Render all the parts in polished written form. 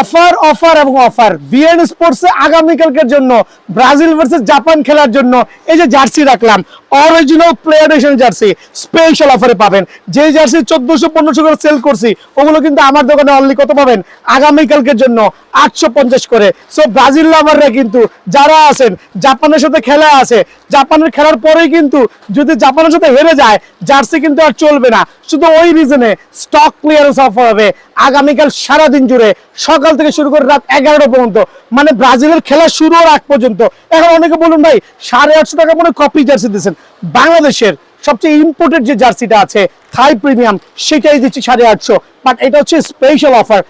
Offer offer এবং offer BN স্পোর্টসে আগামীকালকের জন্য ব্রাজিল ভার্সেস জাপান খেলার জন্য এই যে জার্সি রাখলাম original player addition jersey special অফারে পাবেন। যে জার্সি 1400-1500 করে সেল করছি ওগুলো কিন্তু আমার দোকানে অনলি কত পাবেন আগামীকালকের জন্য 850 করে। সো ব্রাজিল লাভাররা কিন্তু যারা আছেন জাপানের সাথে খেলা আছে, জাপানের খেলার পরেই কিন্তু যদি জাপানের সাথে হেরে যায় জার্সি কিন্তু আর চলবে না। শুধু ওই রিজনে স্টক ক্লিয়ারেন্স অফার হবে আগামীকাল সারাদিন জুড়ে, সকাল থেকে শুরু করে রাত 11টা পর্যন্ত, মানে ব্রাজিলের খেলা শুরুর আগ পর্যন্ত। এখন অনেকে বলুন ভাই 850 টাকা মনে কপি জার্সি দিচ্ছেন, বাংলাদেশের সবচেয়ে ইম্পোর্টেড যে জার্সিটা আছে থাই প্রিমিয়াম সেটাই দিচ্ছি 850, বাট এটা হচ্ছে special offer,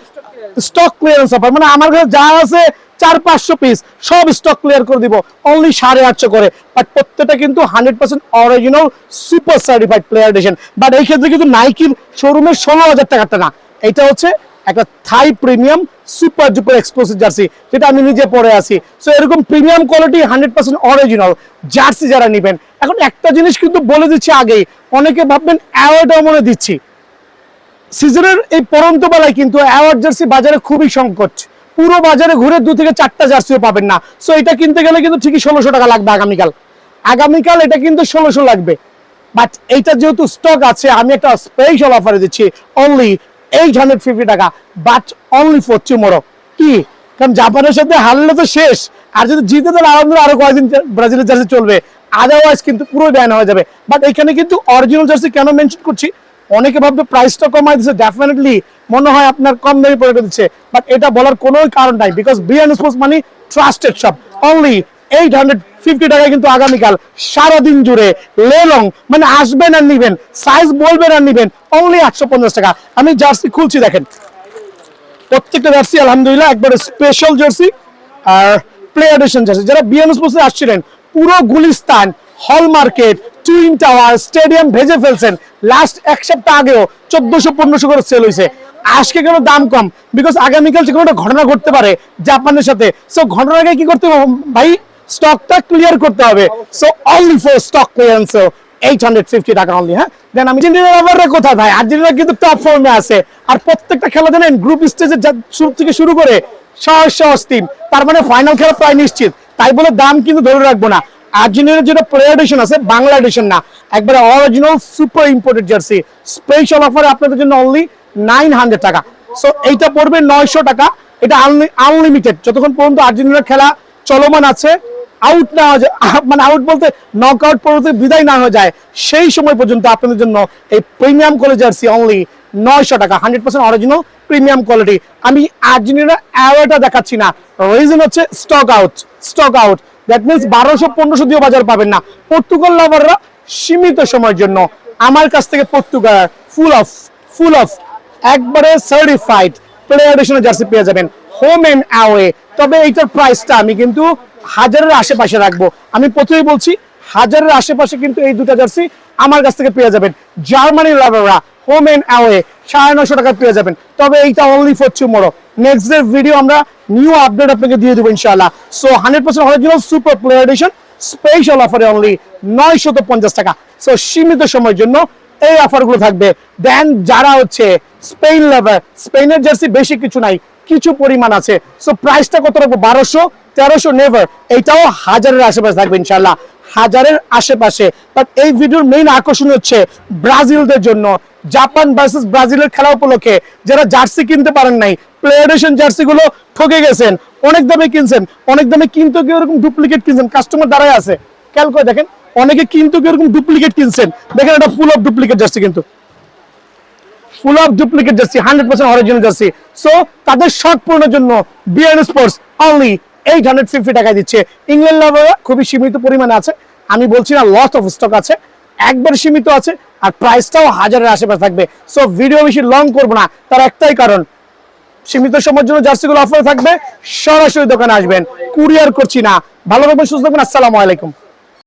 stock clearance offer. মানে আমার কাছে যা আছে 400-500 পিস সব স্টক ক্লিয়ার করে দিব অনলি 850 করে। বাট প্রত্যেকটা কিন্তু 100% original super certified player addition. But এই ক্ষেত্রে কিন্তু নাইকির শোরুমের 16,000 টাকাটা না, এটা হচ্ছে একটা Thai premium super duper exclusive jersey যেটা আমি নিজে পরে আছি। সো এরকম প্রিমিয়াম কোয়ালিটি 100% অরিজিনাল জার্সি যারা নেবেন। এখন একটা জিনিস কিন্তু বলে দিচ্ছি আগেই, অনেকে ভাববেন অ্যাওয়ার্ডও মনে দিচ্ছি, সিজনের এই পরন্ত বেলায় কিন্তু অ্যাওয়ার্ড জার্সি বাজারে খুবই সংকট, পুরো বাজারে ঘুরে 2 থেকে 4টা জার্সিও পাবেন না। সো এটা কিনতে গেলে কিন্তু ঠিকই 1600 টাকা লাগবে আগামীকাল এটা কিন্তু 1600 লাগবে। বাট এইটা যেহেতু স্টক আছে আমি একটা স্পেশাল অফারে দিচ্ছি অনলি 850 টাকা, বাট অনলি ফর টুমরো। কি কারণ জাপানের সাথে হারলে তো শেষ, আর যদি জিতে তাহলে আলহামদুলিল্লাহ আরো কয়েকদিন ব্রাজিলের জার্সি চলবে, আদারওয়াইজ কিন্তু পুরো ব্যান হয়ে যাবে। বাট এখানে কিন্তু অরিজিনাল জার্সি কেন মেনশন করছি, অনেকে ভাববে প্রাইসটা কমাই দিচ্ছে, ডেফিনেটলি মনে হয় আপনার কম দামি প্রোডাক্ট দিচ্ছে, বাট এটা বলার কোনো কারণ নাই, বিকজ বিএন স্পোর্টস মানে ট্রাস্টেড শপ। অনলি 850 টাকায় কিন্তু আগামীকাল সারাদিন জুড়ে লেলং, মানে আসবেন আর নিবেন, সাইজ বলবেন আর নিবেন অনলি 850 টাকা। আমি জার্সি খুলছি, দেখেন প্রত্যেকটা জার্সি আলহামদুলিল্লাহ একবারে স্পেশাল জার্সি আর প্লেয়ার এডিশন জার্সি। যারা বিএন স্পোর্টসে আসছিলেন পুরো গুলিস্তান, হল মার্কেট, টুইন টাওয়ার, স্টেডিয়াম ভেজে ফেলছেন, লাস্ট এক সপ্তাহ আগেও 1400-1500 করে সেল হয়েছে। আজকে কেন দাম কম, বিকজ আগামীকাল যে কোনো একটা ঘটনা ঘটতে পারে জাপানের সাথে। সো ঘটনার আগে কি করতে হবে ভাই, স্টকটা ক্লিয়ার করতে হবে। So only for stock clearance 850 টাকা অনলি। হ্যাঁ দেন আমি আর্জেন্টিনা কোথায় ভাই, আর্জেন্টিনা কিন্তু টপ ফর্মে আছে, আর প্রত্যেকটা খেলা জানেন গ্রুপ স্টেজে শুরু থেকে শুরু করে সহজ টিম, তার মানে ফাইনাল খেলা প্রায় নিশ্চিত, তাই বলে দাম কিন্তু ধরে রাখবো না। আর্জেন্টিনার যেটা প্লেয়ার এডিশন আছে বাংলা এডিশন না, একবারে original super imported jersey special অফারে আপনাদের জন্য অনলি 900 টাকা। সো এইটা পড়বে 900 টাকা, এটা আনলিমিটেড যতক্ষণ পর্যন্ত আর্জেন্টিনার খেলা চলমান আছে, আউট না হয়ে যায়, মানে আউট বলতে নক আউট পর্যন্ত বিদায় না হয়ে যায় সেই সময় পর্যন্ত আপনাদের জন্য এই প্রিমিয়াম কোয়ালিটি জার্সি অনলি 900 টাকা, 100% অরিজিনাল প্রিমিয়াম কোয়ালিটি। আমি আর্জেন্টিনা অ্যাওয়ার্ডটা দেখাচ্ছি না, রিজন হচ্ছে স্টক আউট। দ্যাট মিনস 1200-1500 দিয়েও বাজার পাবেন না। পর্তুগাল লাভাররা সীমিত সময়ের জন্য আমার কাছ থেকে পর্তুগাল ফুল অফ একবারে সার্টিফাইড প্লেয়ার এডিশনের জার্সি পেয়ে যাবেন হোম এন্ড অ্যাওয়ে। তবে এইটার প্রাইসটা আমি কিন্তু 1000-এর আশেপাশে রাখবো। আমি প্রথমেই বলছি 1000-এর আশেপাশে কিন্তু এই দুটা জার্সি আমার কাছ থেকে পেয়ে যাবেন। জার্মানি লাভাররা হোম এন্ড অ্যাওয়ে 950 টাকা পেয়ে যাবেন। তবে এইটা only for tomorrow. Next day video আমরা নিউ আপডেট আপনাকে দিয়ে দেবো ইনশাআল্লাহ। So 100% original super player addition special অফারে অনলি 950 টাকা। সো সীমিত সময়ের জন্য এই অফারগুলো থাকবে। দেন যারা হচ্ছে স্পেন লাভার, স্পেনের জার্সি বেশি কিছু নাই, কিছু পরিমাণ আছে। সো প্রাইসটা কত রাখবো, 1200-1300 নেভার, এইটাও 1000-এর আশেপাশে থাকবে ইনশাআল্লাহ, 1000-এর আশেপাশে। বাট এই ভিডিওর মেইন আকর্ষণ হচ্ছে ব্রাজিলদের জন্য, জাপান ভার্সেস ব্রাজিলের খেলা উপলক্ষে যারা জার্সি কিনতে পারেন নাই, প্লেয়ার এডিশন জার্সি গুলো ঠকে গেছেন, অনেক দামে কিনছেন, অনেক দামে কিনতে গিয়ে এরকম ডুপ্লিকেট কিনছেন, কাস্টমার দাঁড়ায় আছে, খেয়াল করে দেখেন অনেকে কিন্তু এরকম ডুপ্লিকেট কিনছেন, দেখেন এটা ফুল অফ ডুপ্লিকেট জার্সি, কিন্তু full of duplicate jersey 100% original jersey. So তাদের শখ পূরণের জন্য বিএন স্পোর্টস অনলি 850 টাকা দিচ্ছে। ইংল্যান্ড লাভাররা খুবই সীমিত পরিমাণে আছে, আমি বলছি না লট অফ স্টক আছে, একবার সীমিত আছে, আর প্রাইসটাও 1000-এর আশেপাশে থাকবে। সো ভিডিও বেশি লং করবো না, তার একটাই কারণ সীমিত সময়ের জন্য জার্সিগুলো অফার থাকবে, সরাসরি দোকানে আসবেন, কুরিয়ার করছি না। ভালো থাকবেন, সুস্থ থাকবেন, আসসালামু আলাইকুম।